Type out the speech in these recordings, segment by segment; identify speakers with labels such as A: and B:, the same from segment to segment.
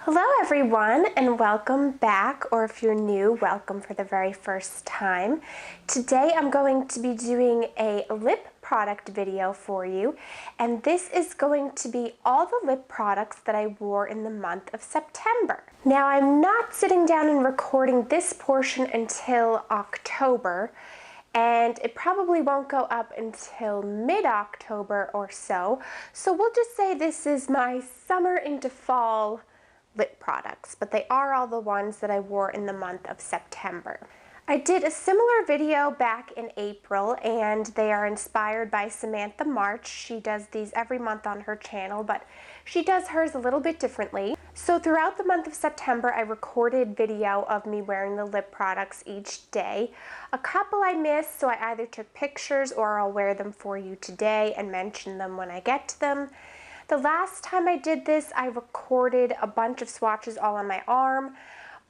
A: Hello everyone and welcome back, or if you're new, welcome for the very first time. Today I'm going to be doing a lip product video for you, and this is going to be all the lip products that I wore in the month of September. Now I'm not sitting down and recording this portion until October, and it probably won't go up until mid-October or so we'll just say this is my summer into fall lip products, but they are all the ones that I wore in the month of September. I did a similar video back in April, and they are inspired by Samantha March. She does these every month on her channel, but she does hers a little bit differently. So throughout the month of September, I recorded video of me wearing the lip products each day. A couple I missed, so I either took pictures or I'll wear them for you today and mention them when I get to them. The last time I did this, I recorded a bunch of swatches all on my arm,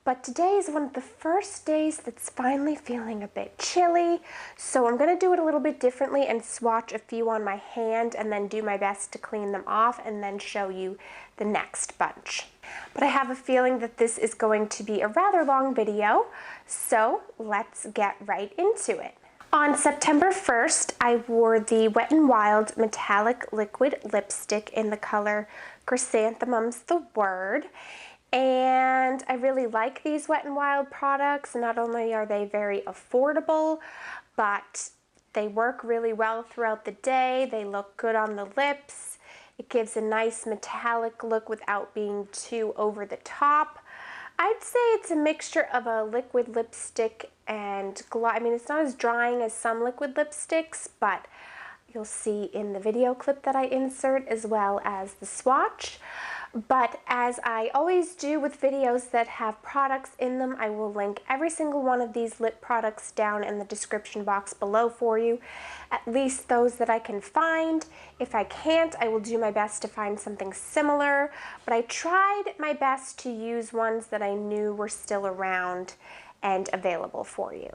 A: but today is one of the first days that's finally feeling a bit chilly, so I'm going to do it a little bit differently and swatch a few on my hand and then do my best to clean them off and then show you the next bunch. But I have a feeling that this is going to be a rather long video, so let's get right into it. On September 1st, I wore the Wet n Wild Metallic Liquid Lipstick in the color Chrysanthemum's the Word. And I really like these Wet n Wild products. Not only are they very affordable, but they work really well throughout the day. They look good on the lips. It gives a nice metallic look without being too over the top. I'd say it's a mixture of a liquid lipstick and gloss. I mean, it's not as drying as some liquid lipsticks, but you'll see in the video clip that I insert as well as the swatch. But as I always do with videos that have products in them, I will link every single one of these lip products down in the description box below for you, at least those that I can find. If I can't, I will do my best to find something similar, but I tried my best to use ones that I knew were still around and available for you.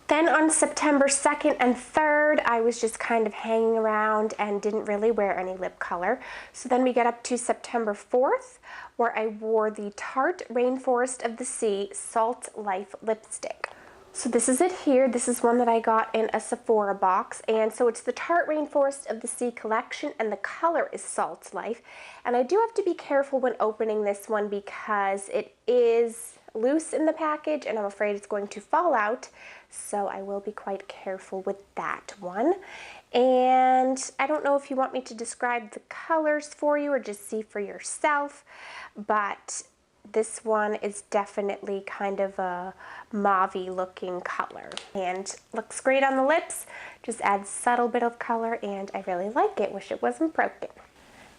A: Then on September 2nd and 3rd, I was just kind of hanging around and didn't really wear any lip color. So then we get up to September 4th, where I wore the Tarte Rainforest of the Sea Salt Life lipstick. So this is it here. This is one that I got in a Sephora box, and so it's the Tarte Rainforest of the Sea collection, and the color is Salt Life. And I do have to be careful when opening this one because it is loose in the package and I'm afraid it's going to fall out, so I will be quite careful with that one. And I don't know if you want me to describe the colors for you or just see for yourself, but this one is definitely kind of a mauve-y looking color and looks great on the lips, just adds a subtle bit of color, and I really like it. Wish it wasn't broken.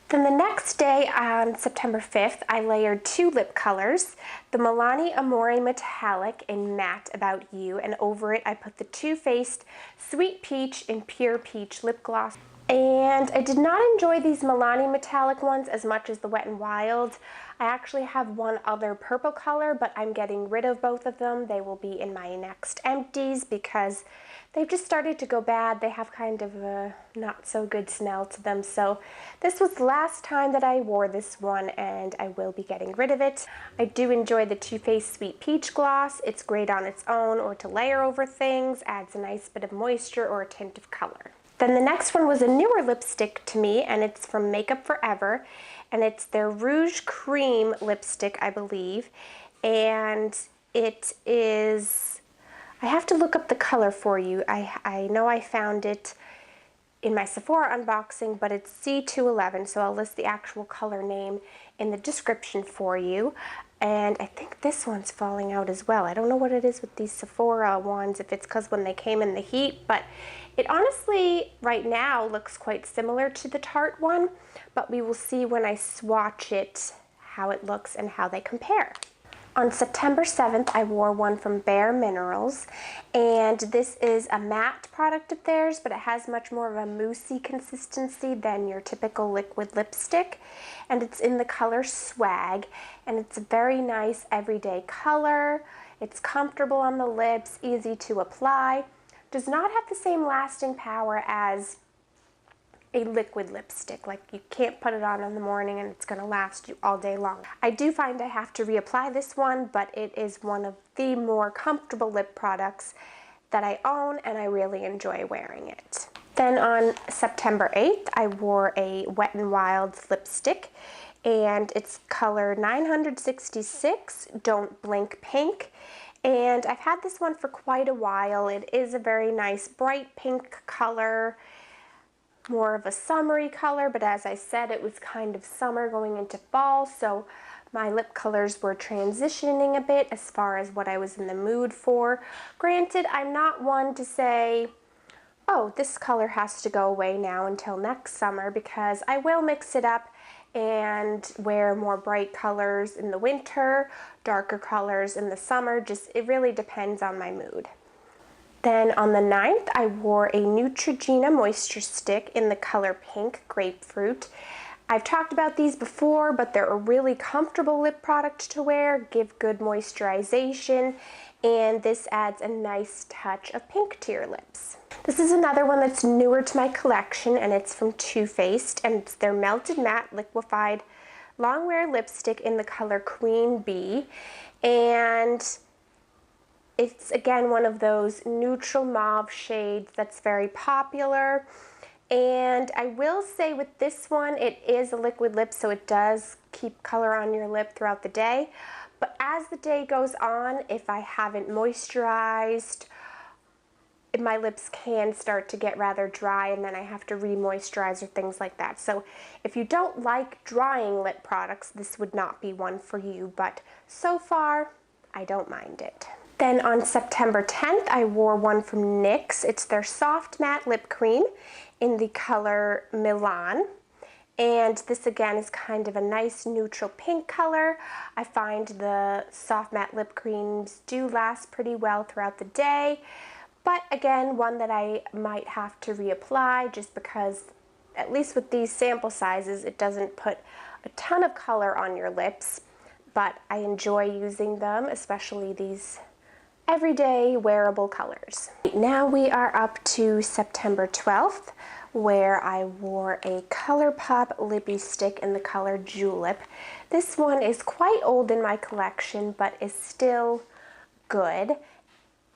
A: Then the next day, on September 5th, I layered two lip colors, the Milani Amore Metallic in Matte About You, and over it I put the Too Faced Sweet Peach in Pure Peach lip gloss. And I did not enjoy these Milani metallic ones as much as the Wet n Wild. I actually have one other purple color, but I'm getting rid of both of them. They will be in my next empties because they've just started to go bad. They have kind of a not so good smell to them. So this was the last time that I wore this one, and I will be getting rid of it. I do enjoy the Too Faced Sweet Peach gloss. It's great on its own or to layer over things, adds a nice bit of moisture or a tint of color. Then the next one was a newer lipstick to me, and it's from Makeup Forever, and it's their Rouge Cream lipstick, I believe, and it is, I have to look up the color for you. I know I found it in my Sephora unboxing, but it's C211, so I'll list the actual color name in the description for you. And I think this one's falling out as well. I don't know what it is with these Sephora ones, if it's because when they came in the heat, but it honestly right now looks quite similar to the Tarte one, but we will see when I swatch it how it looks and how they compare. On September 7th, I wore one from Bare Minerals, and this is a matte product of theirs, but it has much more of a moussey consistency than your typical liquid lipstick, and it's in the color Swag, and it's a very nice everyday color. It's comfortable on the lips, easy to apply, does not have the same lasting power as a liquid lipstick. Like, you can't put it on in the morning and it's going to last you all day long. I do find I have to reapply this one, but it is one of the more comfortable lip products that I own, and I really enjoy wearing it. Then on September 8th, I wore a Wet n Wild lipstick, and it's color 966 Don't Blink Pink. And I've had this one for quite a while. It is a very nice bright pink color, more of a summery color, but as I said, it was kind of summer going into fall, so my lip colors were transitioning a bit as far as what I was in the mood for. Granted, I'm not one to say, oh, this color has to go away now until next summer, because I will mix it up and wear more bright colors in the winter, darker colors in the summer. Just, it really depends on my mood. Then on the 9th, I wore a Neutrogena Moisture Stick in the color Pink Grapefruit. I've talked about these before, but they're a really comfortable lip product to wear, give good moisturization, and this adds a nice touch of pink to your lips. This is another one that's newer to my collection, and it's from Too Faced, and it's their Melted Matte Liquefied Longwear Lipstick in the color Queen Bee. And it's, again, one of those neutral mauve shades that's very popular. And I will say with this one, it is a liquid lip, so it does keep color on your lip throughout the day. But as the day goes on, if I haven't moisturized, my lips can start to get rather dry, and then I have to re-moisturize or things like that. So if you don't like drying lip products, this would not be one for you, but so far, I don't mind it. Then on September 10th, I wore one from NYX. It's their Soft Matte Lip Cream in the color Milan. And this, again, is kind of a nice neutral pink color. I find the soft matte lip creams do last pretty well throughout the day. But again, one that I might have to reapply, just because, at least with these sample sizes, it doesn't put a ton of color on your lips. But I enjoy using them, especially these everyday wearable colors. Now we are up to September 12th, where I wore a ColourPop lippy stick in the color Julep. This one is quite old in my collection, but is still good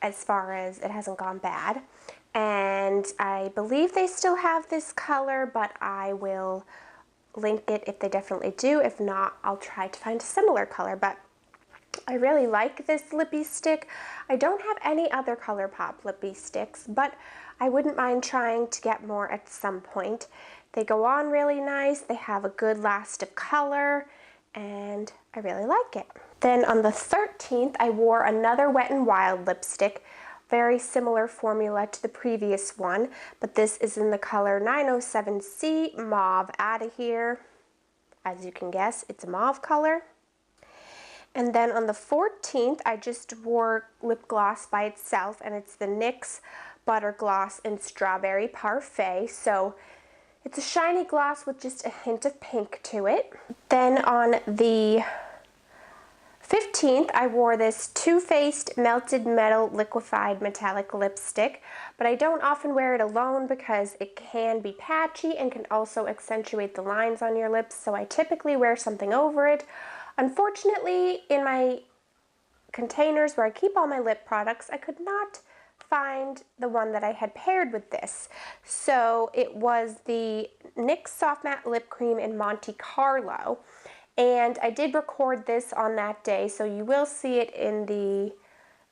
A: as far as it hasn't gone bad. And I believe they still have this color, but I will link it if they definitely do. If not, I'll try to find a similar color. But I really like this lippy stick. I don't have any other ColourPop lippy sticks, but I wouldn't mind trying to get more at some point. They go on really nice, they have a good last of color, and I really like it. Then on the 13th, I wore another Wet n Wild lipstick, very similar formula to the previous one, but this is in the color 907C Mauve Outta Here. As you can guess, it's a mauve color. And then on the 14th, I just wore lip gloss by itself, and it's the NYX Butter Gloss in Strawberry Parfait. So it's a shiny gloss with just a hint of pink to it. Then on the 15th, I wore this Too Faced Melted Metal Liquefied Metallic Lipstick, but I don't often wear it alone because it can be patchy and can also accentuate the lines on your lips, so I typically wear something over it. Unfortunately, in my containers where I keep all my lip products, I could not find the one that I had paired with this. So it was the NYX Soft Matte Lip Cream in Monte Carlo. And I did record this on that day, so you will see it in the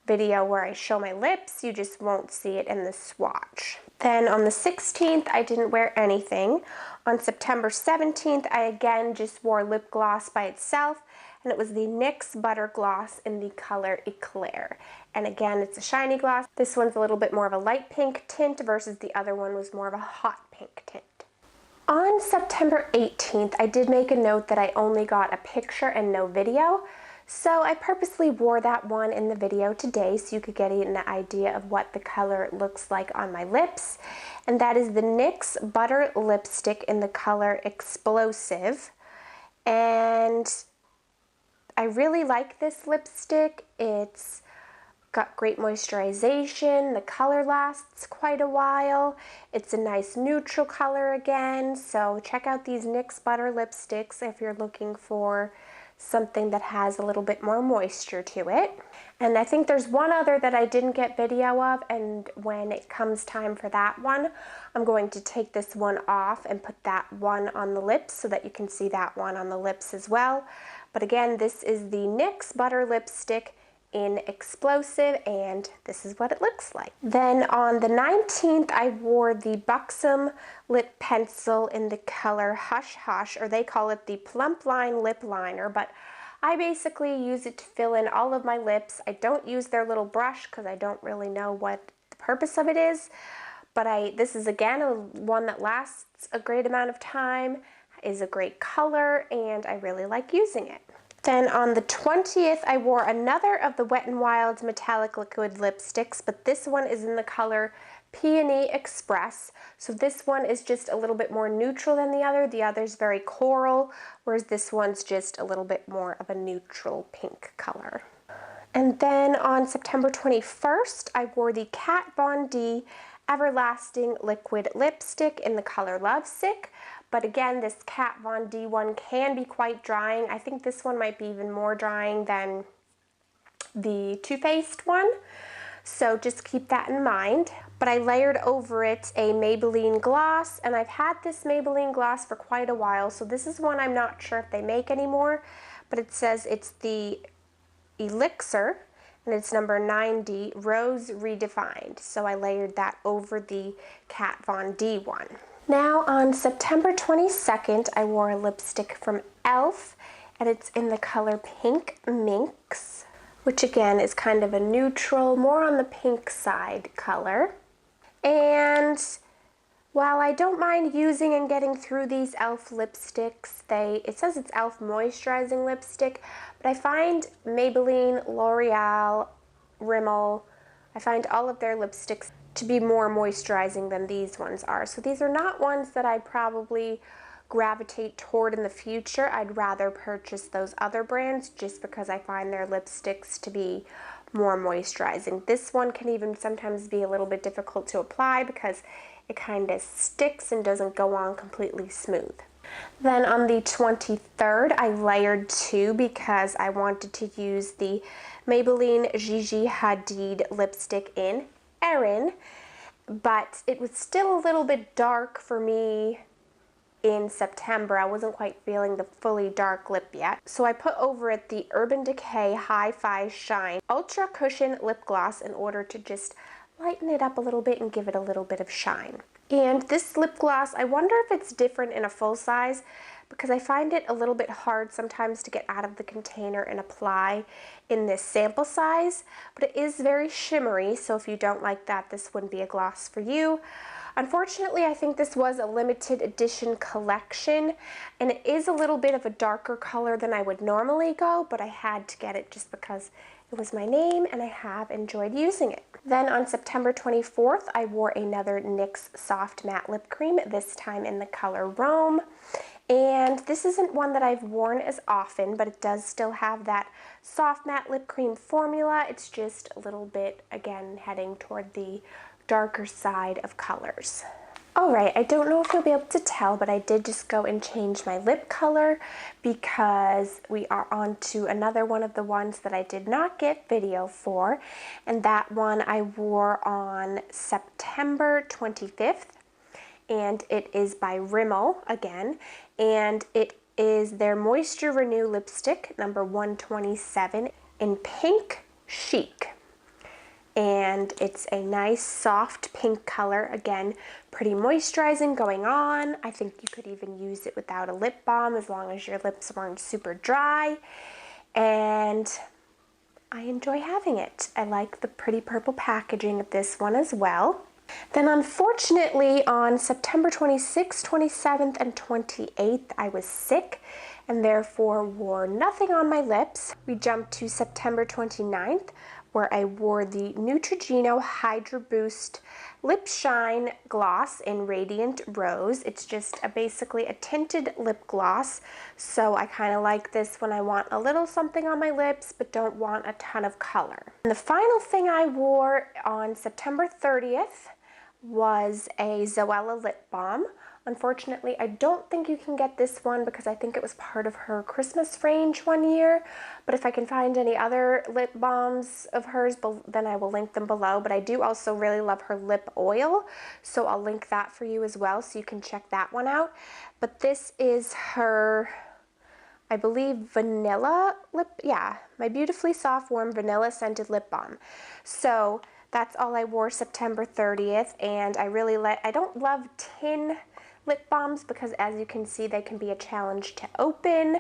A: video where I show my lips. You just won't see it in the swatch. Then on the 16th, I didn't wear anything. On September 17th, I again just wore lip gloss by itself, and it was the NYX Butter Gloss in the color Eclair. And again, it's a shiny gloss. This one's a little bit more of a light pink tint versus the other one was more of a hot pink tint. On September 18th, I did make a note that I only got a picture and no video, so I purposely wore that one in the video today so you could get an idea of what the color looks like on my lips. And that is the NYX Butter Lipstick in the color Explosive. And I really like this lipstick. It's got great moisturization. The color lasts quite a while. It's a nice neutral color again. So check out these NYX Butter lipsticks if you're looking for something that has a little bit more moisture to it. And I think there's one other that I didn't get video of, and when it comes time for that one, I'm going to take this one off and put that one on the lips so that you can see that one on the lips as well. But again, this is the NYX Butter lipstick in Explosive, and this is what it looks like. Then on the 19th, I wore the Buxom lip pencil in the color Hush Hush, or they call it the Plump Line Lip Liner, but I basically use it to fill in all of my lips. I don't use their little brush because I don't really know what the purpose of it is, but this is again one that lasts a great amount of time, is a great color, and I really like using it. Then on the 20th, I wore another of the Wet n Wild metallic liquid lipsticks, but this one is in the color Peony Express. So this one is just a little bit more neutral than the other. The other's very coral, whereas this one's just a little bit more of a neutral pink color. And then on September 21st, I wore the Kat Von D Everlasting Liquid Lipstick in the color Lovesick. But again, this Kat Von D one can be quite drying. I think this one might be even more drying than the Too Faced one. So just keep that in mind. But I layered over it a Maybelline gloss, and I've had this Maybelline gloss for quite a while. So this is one I'm not sure if they make anymore, but it says it's the Elixir, and it's number 90, Rose Redefined. So I layered that over the Kat Von D one. Now on September 22nd, I wore a lipstick from e.l.f, and it's in the color Pink Minx, which again is kind of a neutral, more on the pink side color. And while I don't mind using and getting through these e.l.f lipsticks, it says it's e.l.f moisturizing lipstick, but I find Maybelline, L'Oreal, Rimmel, I find all of their lipsticks to be more moisturizing than these ones are. So these are not ones that I'd probably gravitate toward in the future. I'd rather purchase those other brands just because I find their lipsticks to be more moisturizing. This one can even sometimes be a little bit difficult to apply because it kind of sticks and doesn't go on completely smooth. Then on the 23rd, I layered two because I wanted to use the Maybelline Gigi Hadid lipstick in Erin, but it was still a little bit dark for me in September. I wasn't quite feeling the fully dark lip yet. So I put over it the Urban Decay Hi-Fi Shine Ultra Cushion Lip Gloss in order to just lighten it up a little bit and give it a little bit of shine. And this lip gloss, I wonder if it's different in a full size, because I find it a little bit hard sometimes to get out of the container and apply in this sample size, but it is very shimmery, so if you don't like that, this wouldn't be a gloss for you. Unfortunately, I think this was a limited edition collection, and it is a little bit of a darker color than I would normally go, but I had to get it just because it was my name and I have enjoyed using it. Then on September 24th, I wore another NYX Soft Matte Lip Cream, this time in the color Rome. And this isn't one that I've worn as often, but it does still have that soft matte lip cream formula. It's just a little bit, again, heading toward the darker side of colors. Alright, I don't know if you'll be able to tell, but I did just go and change my lip color because we are on to another one of the ones that I did not get video for, and that one I wore on September 25th. And it is by Rimmel again, and it is their Moisture Renew lipstick, number 127, in Pink Chic. And it's a nice soft pink color, again, pretty moisturizing going on. I think you could even use it without a lip balm as long as your lips weren't super dry. And I enjoy having it. I like the pretty purple packaging of this one as well. Then unfortunately on September 26th, 27th, and 28th, I was sick and therefore wore nothing on my lips. We jumped to September 29th, where I wore the Neutrogena Hydra Boost Lip Shine Gloss in Radiant Rose. It's just basically a tinted lip gloss, so I kind of like this when I want a little something on my lips but don't want a ton of color. And the final thing I wore on September 30th was a Zoella lip balm. Unfortunately, I don't think you can get this one because I think it was part of her Christmas range one year, but if I can find any other lip balms of hers, then I will link them below. But I do also really love her lip oil, so I'll link that for you as well, so you can check that one out. But this is her, I believe, vanilla lip, yeah, my Beautifully Soft Warm Vanilla Scented Lip Balm. So that's all I wore September 30th, and I don't love tin lip balms because, as you can see, they can be a challenge to open,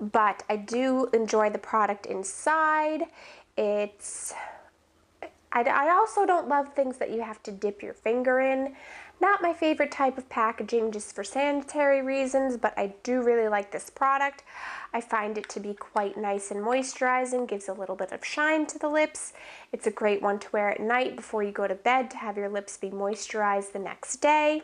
A: but I do enjoy the product inside. I also don't love things that you have to dip your finger in. Not my favorite type of packaging just for sanitary reasons, but I do really like this product. I find it to be quite nice and moisturizing, gives a little bit of shine to the lips. It's a great one to wear at night before you go to bed to have your lips be moisturized the next day.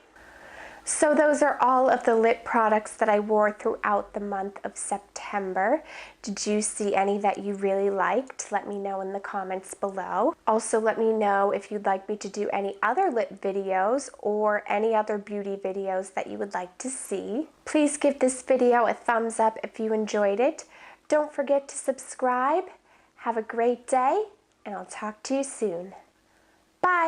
A: So those are all of the lip products that I wore throughout the month of September. Did you see any that you really liked? Let me know in the comments below. Also, let me know if you'd like me to do any other lip videos or any other beauty videos that you would like to see. Please give this video a thumbs up if you enjoyed it. Don't forget to subscribe. Have a great day, and I'll talk to you soon. Bye!